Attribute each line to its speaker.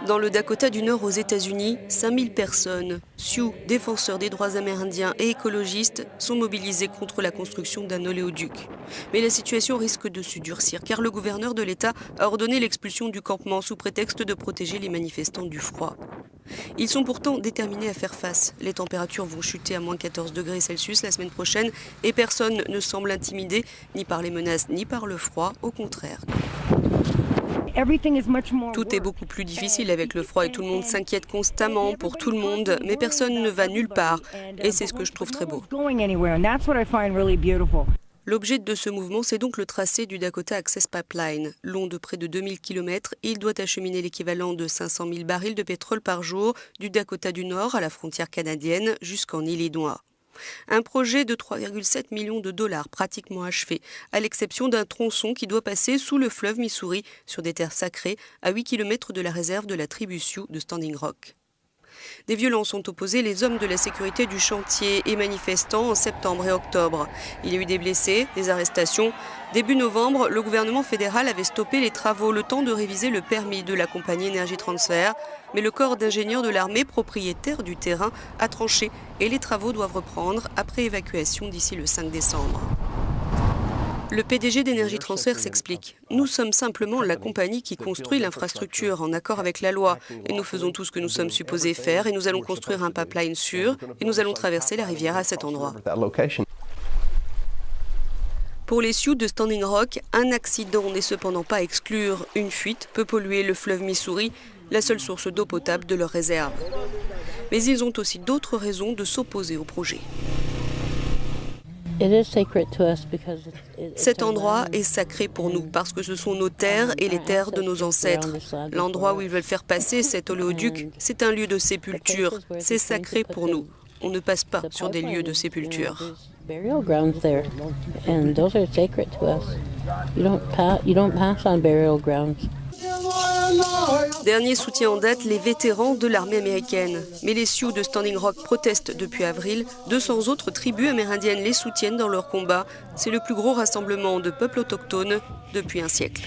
Speaker 1: Dans le Dakota du Nord aux États-Unis, 5000 personnes, Sioux, défenseurs des droits amérindiens et écologistes, sont mobilisés contre la construction d'un oléoduc. Mais la situation risque de se durcir car le gouverneur de l'État a ordonné l'expulsion du campement sous prétexte de protéger les manifestants du froid. Ils sont pourtant déterminés à faire face. Les températures vont chuter à moins 14 degrés Celsius la semaine prochaine et personne ne semble intimidé ni par les menaces ni par le froid, au contraire. Tout est beaucoup plus difficile avec le froid et tout le monde s'inquiète constamment pour tout le monde, mais personne ne va nulle part. Et c'est ce que je trouve très beau. L'objet de ce mouvement, c'est donc le tracé du Dakota Access Pipeline. Long de près de 2000 km, il doit acheminer l'équivalent de 500 000 barils de pétrole par jour du Dakota du Nord à la frontière canadienne jusqu'en Illinois. Un projet de 3,7 millions de dollars pratiquement achevé, à l'exception d'un tronçon qui doit passer sous le fleuve Missouri sur des terres sacrées à 8 km de la réserve de la tribu Sioux de Standing Rock. Des violences ont opposé les hommes de la sécurité du chantier et manifestants en septembre et octobre. Il y a eu des blessés, des arrestations. Début novembre, le gouvernement fédéral avait stoppé les travaux le temps de réviser le permis de la compagnie Energy Transfer. Mais le corps d'ingénieurs de l'armée propriétaire du terrain a tranché et les travaux doivent reprendre après évacuation d'ici le 5 décembre. Le PDG d'Energy Transfer s'explique. Nous sommes simplement la compagnie qui construit l'infrastructure en accord avec la loi. Et nous faisons tout ce que nous sommes supposés faire et nous allons construire un pipeline sûr et nous allons traverser la rivière à cet endroit. Pour les Sioux de Standing Rock, un accident n'est cependant pas à exclure. Une fuite peut polluer le fleuve Missouri, la seule source d'eau potable de leur réserve. Mais ils ont aussi d'autres raisons de s'opposer au projet. Cet endroit est sacré pour nous parce que ce sont nos terres et les terres de nos ancêtres. L'endroit où ils veulent faire passer cet oléoduc, c'est un lieu de sépulture. C'est sacré pour nous. On ne passe pas sur des lieux de sépulture. Dernier soutien en date, les vétérans de l'armée américaine. Mais les Sioux de Standing Rock protestent depuis avril. 200 autres tribus amérindiennes les soutiennent dans leur combat. C'est le plus gros rassemblement de peuples autochtones depuis un siècle.